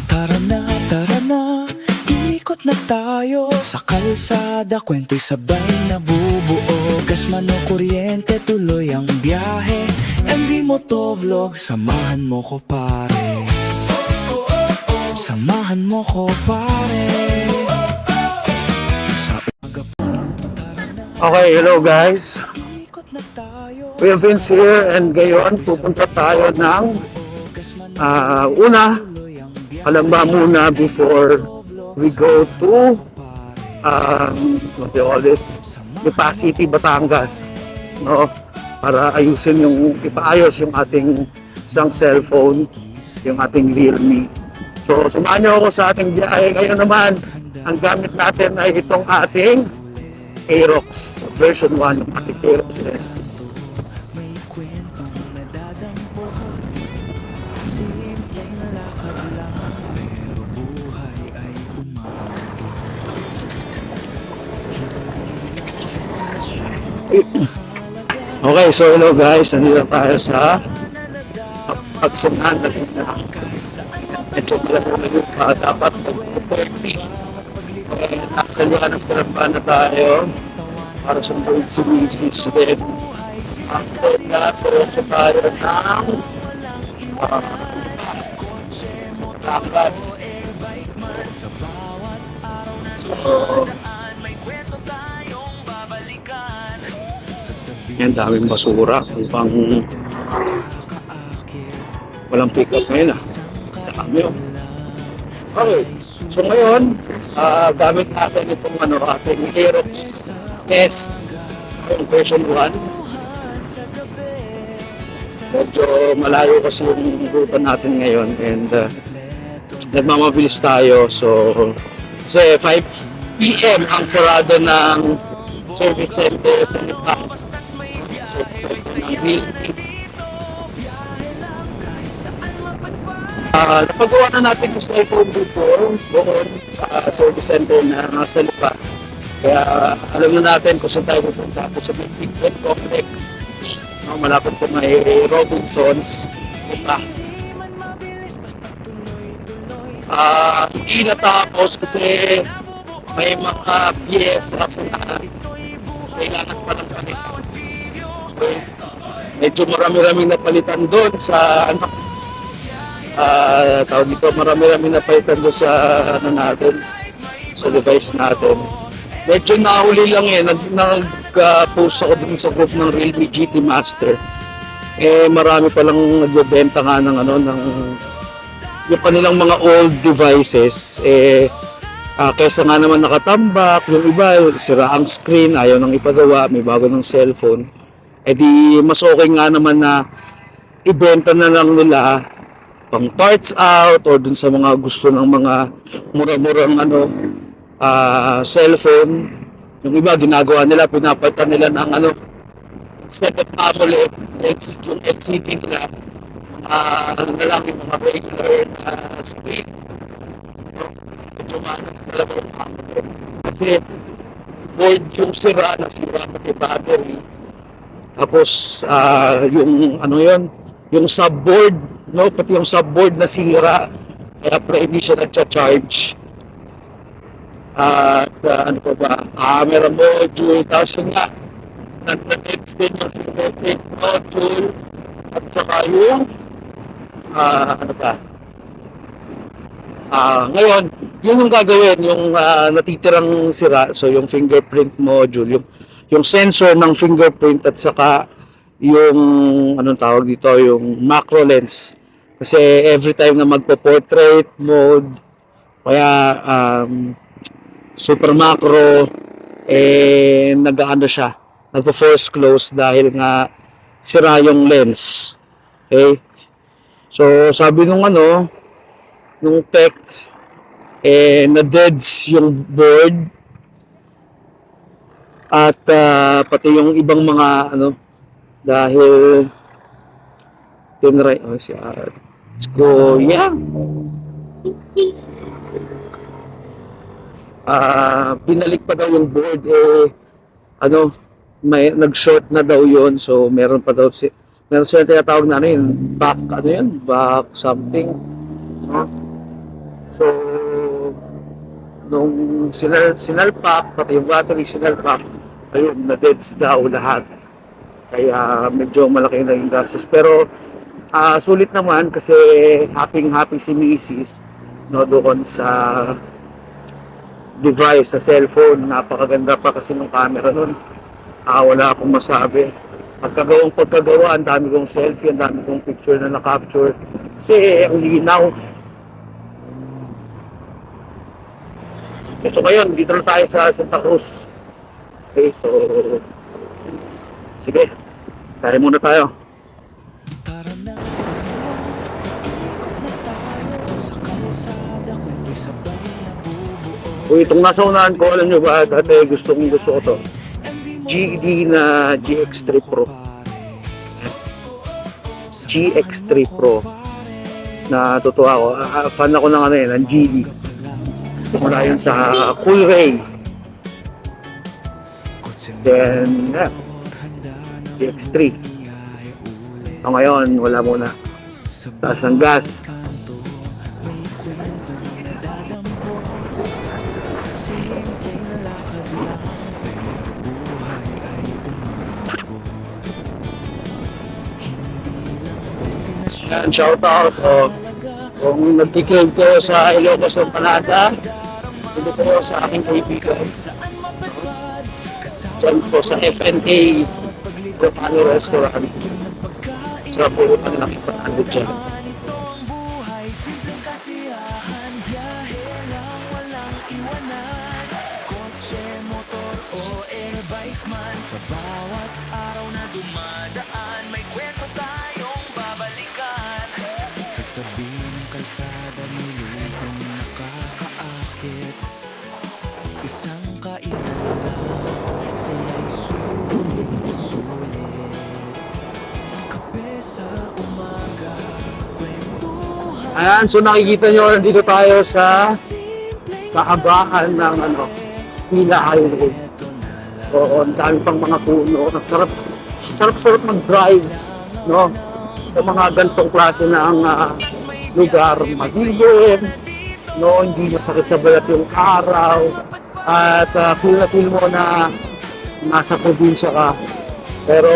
Tara na, ikot na tayo sa kalsada, kwento'y sabay nabubuo. Gas man o kuryente, tuloy ang biyahe. MV Motovlog, samahan mo ko pare. Samahan mo ko pare. Sa umaga pa, tara na. Okay, hello guys. Ikot na tayo. We have been here and ngayon pupunta tayo ng una, Alamba muna before we go to what do you call this? Lipa City, Batangas, no? Para ayusin ipaayos yung ating isang cellphone, yung ating Realme. So, samahan niyo ako sa ating biyahe. Ngayon naman, ang gamit natin ay itong ating Aerox version 1, yung ating Aerox S. May kwentong nadadampo, simpleng lakad lang, pero buhay ay umaagil. Okay, so hello guys, nandito tayo sa pagsunan natin na ito pala yung dapat mag-30. Nasa Liwanag na tayo para sundin si Mrs. Then after that, tuloy tayo ng Batangas. So, yan, daming basura. Pang walang pick up ngayon Dami yun. Okay. So ngayon, gamit natin itong ating Aerox S yung version 1. Medyo malayo kasi yung ruta natin ngayon and nagmamabilis tayo. So, kasi 5 PM ang sarado ng service center sa Lipa. Napagawa na natin yung cellphone before doon sa service center na nasa Lipa. Kaya alam na natin kung saan tayo pupunta po sa Big Complex. Malapit sa may Robinsons, Lipa. Hindi natapos kasi may mga piyesa na kailangan pa lang kami. Medyo marami-rami napalitan doon sa tawag dito, marami-rami napalitan doon sa natin, sa device natin. Medyo nahuli lang nag-post ako dun sa group ng Realme GT Master. Marami palang nagbebenta nga ng yung kanilang mga old devices. Kaysa nga naman nakatambak, yung iba, sira ang screen, ayaw nang ipagawa, may bago ng cellphone. Di mas okay nga naman na ibenta na lang nila pang parts out or dun sa mga gusto ng mga mura-murang cellphone. Yung iba ginagawa nila, pinapalitan nila ng instead of AMOLED, yung LCD nila, na lang yung mga regular screen. Medyo maano talaga yung AMOLED. Kasi board yung sira pati battery. Tapos yung yung subboard, pati yung subboard na sira, kaya pala hindi siya nagcha-charge. At ano pa ba, camera module, tapos yun nga, nag-text din yung fingerprint module, at saka yung ngayon, yun yung gagawin, yung natitirang sira, so yung fingerprint module, yung sensor ng fingerprint at saka yung anong tawag dito, yung macro lens. Kasi every time na magpo-portrait mode, kaya super macro, siya, nagpo-force close dahil nga sira yung lens. Okay? So sabi nung tech, na-deads yung board at pati yung ibang mga dahil tinry let's go, yeah. Pinalik pa daw yung board, may nag-short na daw yun, so meron pa daw meron sila tinatawag na back back something, So, nung sinalpak, pati yung battery sinalpak, ayun, na-deads daw lahat. Kaya medyo malaki na yung gastos. Pero sulit naman kasi happy si Mrs. No, doon sa device, sa cellphone. Napakaganda pa kasi ng camera nun. Wala akong masabi. Pagkagawa, ang dami kong selfie, ang dami kong picture na na-capture. Kasi ang linaw. So ngayon, dito na tayo sa Santa Cruz. Okay, so sige, tayo muna tayo. Tara na, ikot na tayo sa kalsada, kwento'y sabay na bubuo. Kung itong nasa unahan ko, alam nyo ba, dati gusto ko to. GD na GX3 Pro. GX3 Pro. Natutuwa ako. Fan ako ng ano yun, ng GD. Simula yun sa Coolray. Then, yeah, GX3. Ngayon, wala muna. Taas ang gas. Yan, shout out. Kung nagkikilig ko sa Ilocos ng Panada, dito ko sa aking kaibigan. Diyan po sa FNA Romano Restaurant. Sa purutan ng Panada dyan. Sa bawat araw na dumadaan, may kwento tayong babalikan. Sa tabi ng kalsada, may lutong nakakaakit. Isang kainan lang, saya'y sulit na sulit. Kape sa umaga, kwentuhan. Ayan, so nakikita nyo, nandito tayo sa kaabahan ng Pila Highway. Oo, ang dami pang mga puno. Ang sarap mag-drive, no? Sa mga ganitong klase ng lugar, madilim, no? Hindi masakit sa balat yung araw, at feel na feel mo na nasa probinsya ka. Pero,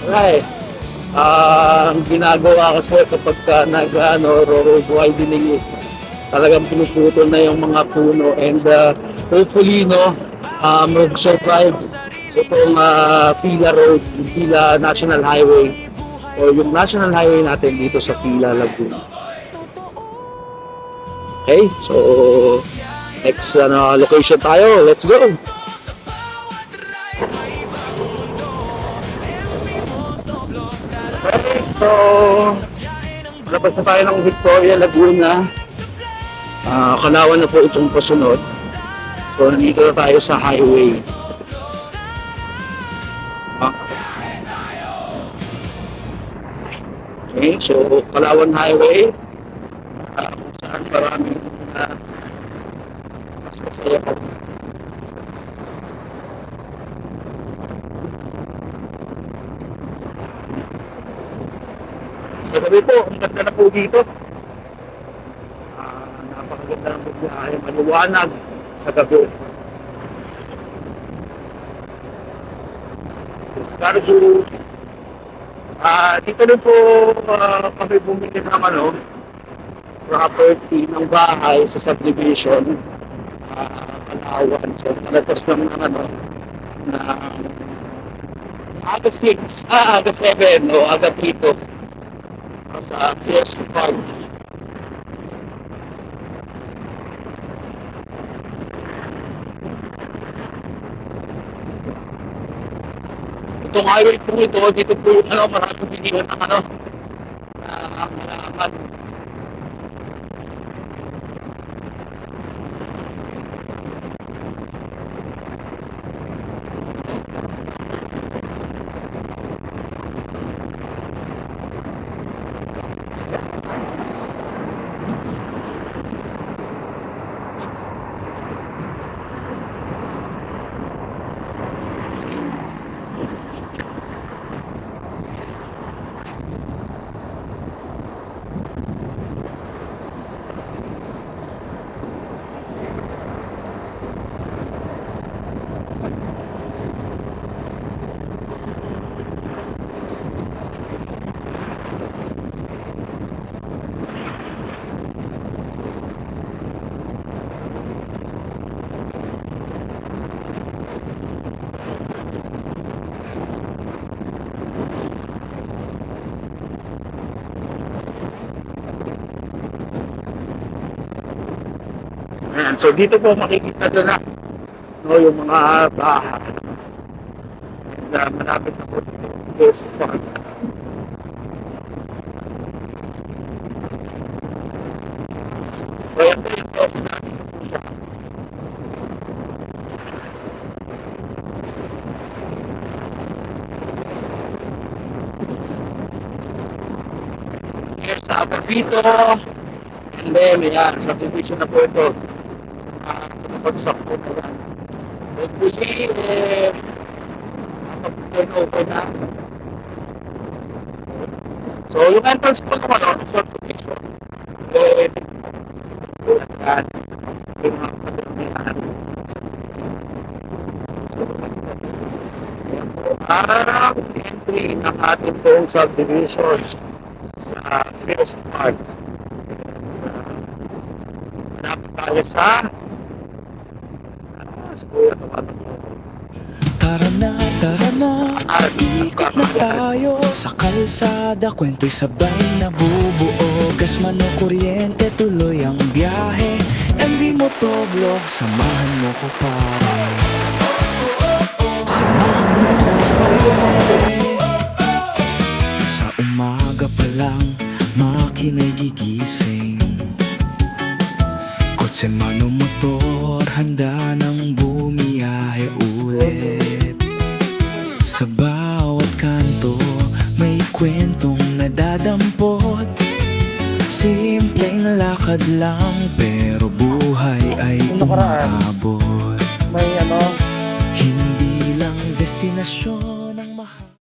wala ang ginagawa kasi kapag road widening is talagang pinuputol na yung mga puno, and hopefully, no, mag-survive itong Pila Road, Pila National Highway, o yung National Highway natin dito sa Pila, Laguna. Okay, so next location tayo. Let's go! Okay, so labas na tayo ng Victoria, Laguna. Kalawan na po itong pasunod. So, nandito na tayo sa highway. Okay, so Kalawan Highway. Kung saan maraming mas kasaya po. Sa gabi po, ang ganda na po dito. Napakaganda ng bumiyahe, maliwanag sa gabi. Escargo. Dito rin po kami bumili ng property ng bahay sa subdivision. Kalawan. So, nalatas lang ng aga 6, aga 7 o aga 8 sa Fiesta Park. Itong highway po ito, dito po maraming bilihan ng malaman. Ayan, so dito po makikita nyo na no, yung mga bahay. And, malapit na po dito yung West Park. So yan po yung test natin sa here sa Ababito. And then, ayan, subdivision na po ito. Construct po na yan. Hopefully, turnover na. So, yung entrance po naman, no, subdivision. Yan. Yung mga kabilang So, yan po ang entry ng ating pong subdivision sa First Park. Malapit tayo sa Kuya tumatakbo. Tara na, ikot na tayo sa kalsada, kwento'y sabay na bubuo. Gas man o kuryente, tuloy ang biyahe. MV Motovlog, samahan mo ko pare. Samahan mo ko pare. Sa umaga pa lang, makina'y gigising. Kotse man o motor, handa nang bumiyahe ulit. Sa bawat kanto, may kwentong nadadampot. Simpleng lakad lang, pero buhay ay umaabot. May Hindi lang destinasyon